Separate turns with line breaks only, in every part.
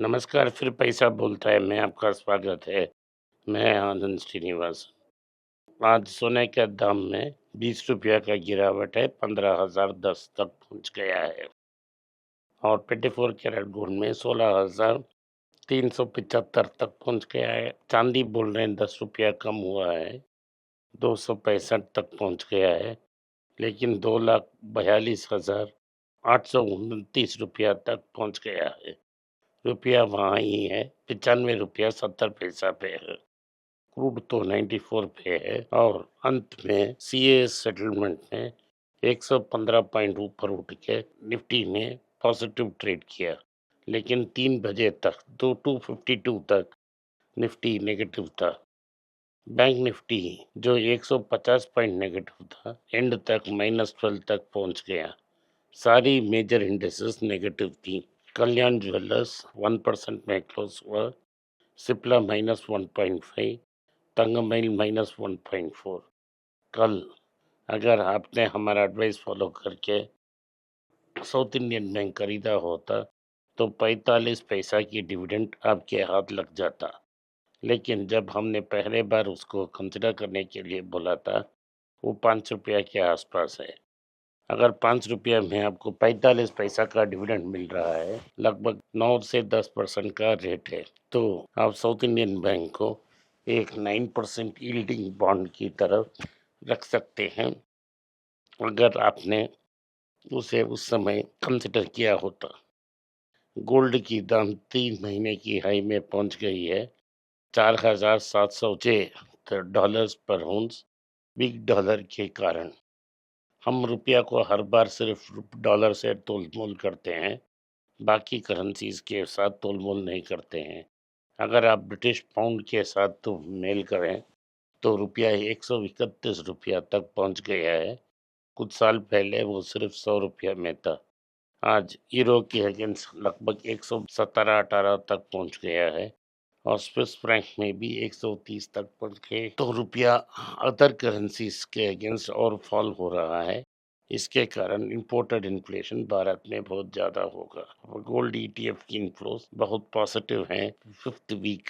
नमस्कार, फिर पैसा बोलता है, मैं आपका स्वागत है। मैं आनंद श्रीनिवास। आज सोने के दाम में 20 रुपया का गिरावट है, 15,010 तक पहुंच गया है और 24 कैरेट गोल्ड में 16,375 तक पहुंच गया है। चांदी बोल रहे हैं 10 रुपया कम हुआ है, 265 तक पहुंच गया है, लेकिन 2,42,829 रुपया तक पहुंच गया है। रुपया वहाँ ही है, 95 रुपया 70 पैसा पे है। क्रूड तो 94 पे है और अंत में सीए सेटलमेंट ने 115 पॉइंट ऊपर उठ के निफ्टी ने पॉजिटिव ट्रेड किया, लेकिन 3 बजे तक 252 तक निफ्टी नेगेटिव था। बैंक निफ्टी जो 150 पॉइंट नेगेटिव था, एंड तक -12 तक पहुंच गया। सारी मेजर इंडेक्सेस नेगेटिव थी। कल्याण ज्वेलर्स 1% में क्लोज हुआ, सिप्ला -1.5, तंगमइल -1.4। कल अगर आपने हमारा एडवाइस फॉलो करके साउथ इंडियन बैंक खरीदा होता तो 45 पैसा की डिविडेंड आपके हाथ लग जाता, लेकिन जब हमने पहले बार उसको कंसिडर करने के लिए बोला था, वो 5 रुपया के आसपास है। अगर 5 रुपया में आपको 45 पैसा का डिविडेंड मिल रहा है, लगभग 9 से 10% का रेट है, तो आप साउथ इंडियन बैंक को एक 9% यील्डिंग बॉन्ड की तरफ रख सकते हैं, अगर आपने उसे उस समय कंसिडर किया होता। गोल्ड की दाम 3 महीने की हाई में पहुंच गई है, 4,706 डॉलर्स पर आउंस। बिग डॉलर के कारण हम रुपया को हर बार सिर्फ डॉलर से तोल मोल करते हैं, बाकी करेंसीज के साथ तोल मोल नहीं करते हैं। अगर आप ब्रिटिश पाउंड के साथ तो मेल करें तो रुपया 131 रुपया तक पहुंच गया है। कुछ साल पहले वो सिर्फ 100 रुपया में था। आज यूरो के अगेंस्ट लगभग 117-18 तक पहुंच गया है और स्विस फ्रैंक में भी 130 तक पहुंच गए, तो रुपया अदर करेंसीज के अगेंस्ट और फॉल हो रहा है। इसके कारण इंपोर्टेड इन्फ्लेशन भारत में बहुत ज़्यादा होगा। गोल्ड ईटीएफ की इनफ्लोस बहुत पॉजिटिव हैं, 5th वीक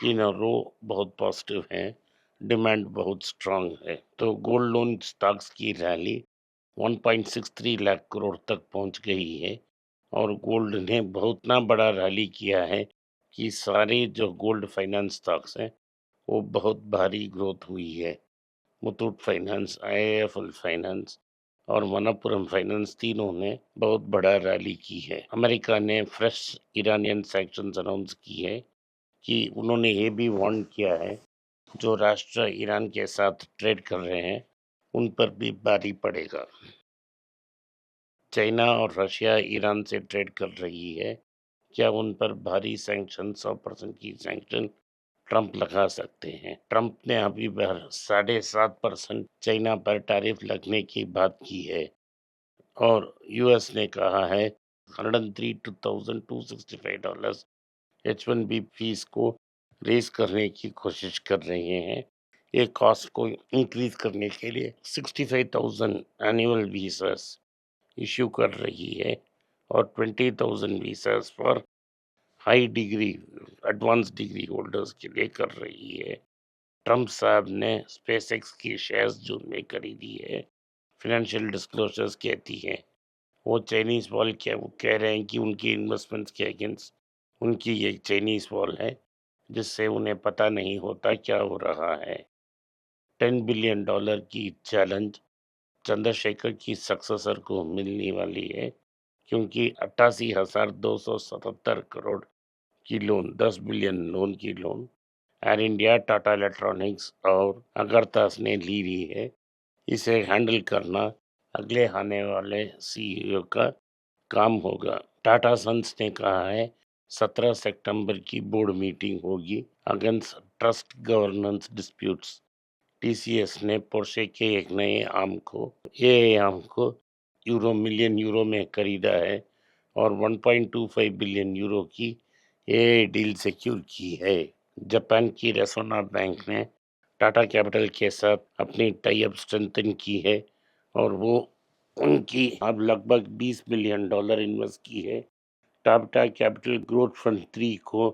इन अ रो बहुत पॉजिटिव हैं, डिमांड बहुत स्ट्रांग है। तो गोल्ड लोन स्टॉक्स की रैली 1.63 लाख करोड़ तक पहुंच गई है और गोल्ड ने बहुत ना बड़ा रैली किया है कि सारे जो गोल्ड फाइनेंस स्टॉक्स हैं वो बहुत भारी ग्रोथ हुई है। मुथूट फाइनेंस, आईआईएफएल फाइनेंस और मनप्पुरम फाइनेंस तीनों ने बहुत बड़ा रैली की है। अमेरिका ने फ्रेश ईरानियन सैंक्शंस अनाउंस की है कि उन्होंने ये भी वार्न किया है जो राष्ट्र ईरान के साथ ट्रेड कर रहे हैं उन पर भी भारी पड़ेगा। चाइना और रशिया ईरान से ट्रेड कर रही है, क्या उन पर भारी सैंक्शन 100% की सैंक्शन ट्रंप लगा सकते हैं? ट्रंप ने अभी 7.5% चाइना पर टैरिफ लगने की बात की है और यूएस ने कहा है 103,265 डॉलर्स H1B फीस को रेज करने की कोशिश कर रहे हैं। ये कॉस्ट को इंक्रीज करने के लिए 65,000 एनुअल वीजास इश्यू कर रही है और 20,000 visas for high degree advance degree holders के लिए कर रही है। ट्रंप साहब ने स्पेसएक्स की शेयर्स जून में खरीदी है। फाइनेंशियल डिस्क्लोजर्स कहती है वो चाइनीज वॉल क्या वो कह रहे हैं कि उनकी इन्वेस्टमेंट्स के अगेंस्ट उनकी एक चाइनीज वॉल है जिससे उन्हें पता नहीं होता क्या हो रहा है। $10 बिलियन की चैलेंज चंद्रशेखर की सक्सेसर को मिलने वाली है, क्योंकि 88,277 करोड़ की लोन, 10 बिलियन लोन की loan air India, Tata electronics और अगरतास ने ली हुई है। इसे हैंडल करना अगले आने वाले सीईओ का काम होगा। टाटा सन्स ने कहा है 17 सितंबर की बोर्ड मीटिंग होगी against trust governance disputes. TCS ने पोर्शे के एक नए आर्म को मिलियन यूरो में खरीदा है और 1.25 बिलियन यूरो की ये डील सिक्योर की है। जापान की रेसोना बैंक ने टाटा कैपिटल के साथ अपनी टाई अप स्ट्रेंथन की है और वो उनकी अब लगभग $20 बिलियन इन्वेस्ट की है टाटा कैपिटल ग्रोथ फंड 3 को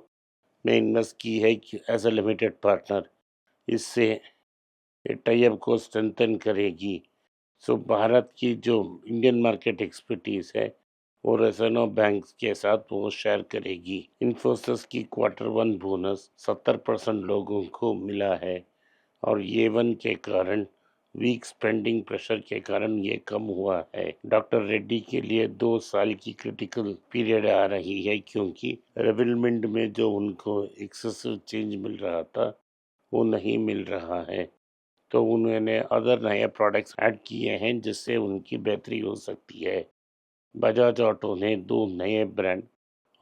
में इन्वेस्ट की है एज अ लिमिटेड पार्टनर। इससे टाई अप को स्ट्रेंथन करेगी। सो भारत की जो इंडियन मार्केट एक्सपर्टीज है वो रेजनो बैंक्स के साथ वो शेयर करेगी। इन्फोसिस की Q1 बोनस 70% लोगों को मिला है और ये के कारण वीक स्पेंडिंग प्रेशर के कारण ये कम हुआ है। डॉक्टर रेड्डी के लिए 2 साल की क्रिटिकल पीरियड आ रही है क्योंकि रेवलमेंट में जो उनको एक्सेसिव चेंज मिल रहा था वो नहीं मिल रहा है, तो उन्होंने अदर नए प्रोडक्ट्स ऐड किए हैं जिससे उनकी बेहतरी हो सकती है। बजाज ऑटो ने 2 नए ब्रांड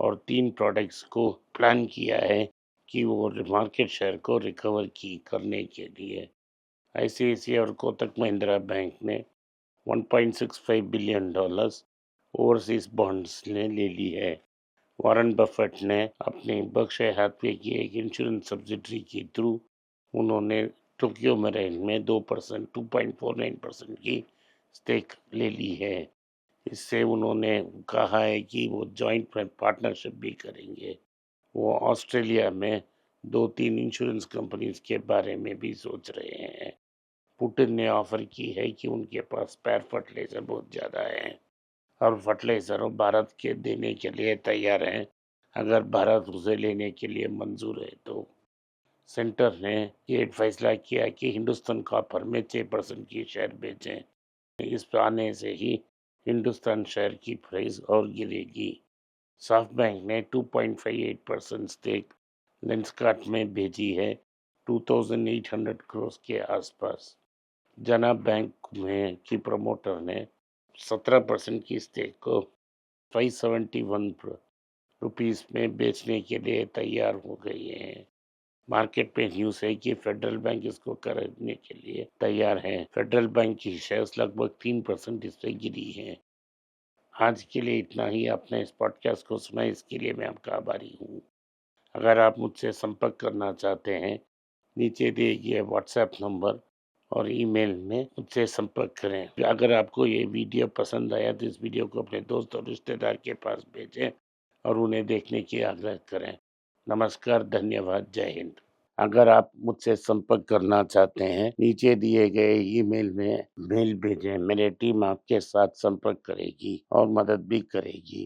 और 3 प्रोडक्ट्स को प्लान किया है कि वो मार्केट शेयर को रिकवर की करने के लिए। आईसीआईसीआई और कोटक महिंद्रा बैंक ने $1.65 बिलियन ओवरसीज बॉन्ड्स ने ले ली है। वॉरेन बफेट ने अपनी बर्कशायर हैथवे की एक इंश्योरेंस सब्सिडरी के थ्रू उन्होंने टोक्यो मरीन में 2.49% की स्टेक ले ली है। इससे उन्होंने कहा है कि वो जॉइंट पार्टनरशिप भी करेंगे। वो ऑस्ट्रेलिया में 2-3 इंश्योरेंस कंपनीज के बारे में भी सोच रहे हैं। पुतिन ने ऑफर की है कि उनके पास स्पेयर फर्टिलाइजर बहुत ज़्यादा है और फर्टिलाइजर भारत के देने के लिए तैयार हैं अगर भारत उसे लेने के लिए मंजूर है तो। सेंटर ने ये फैसला किया कि हिंदुस्तान कॉपर में 6% की शेयर बेचें। इस आने से ही हिंदुस्तान शेयर की प्राइस और गिरेगी। सॉफ्ट बैंक ने 2.58% स्टेक लेंसकार्ट में भेजी है 2800 करोड़ के आसपास। जना बैंक में की प्रमोटर ने 17% की स्टेक को 571 रुपीस में बेचने के लिए तैयार हो गई है। मार्केट पे न्यूज है कि फेडरल बैंक इसको खरीदने के लिए तैयार है। फेडरल बैंक की शेयर्स लगभग 3% इससे गिरी है। आज के लिए इतना ही। आपने इस पॉडकास्ट को सुना, इसके लिए मैं आपका आभारी हूँ। अगर आप मुझसे संपर्क करना चाहते हैं, नीचे दिए गए व्हाट्सएप नंबर और ईमेल में मुझसे संपर्क करें। अगर आपको ये वीडियो पसंद आया तो इस वीडियो को अपने दोस्त और रिश्तेदार के पास भेजें और उन्हें देखने की आग्रह करें। नमस्कार, धन्यवाद, जय हिंद। अगर आप मुझसे संपर्क करना चाहते हैं, नीचे दिए गए ईमेल में मेल भेजें। मेरी टीम आपके साथ संपर्क करेगी और मदद भी करेगी।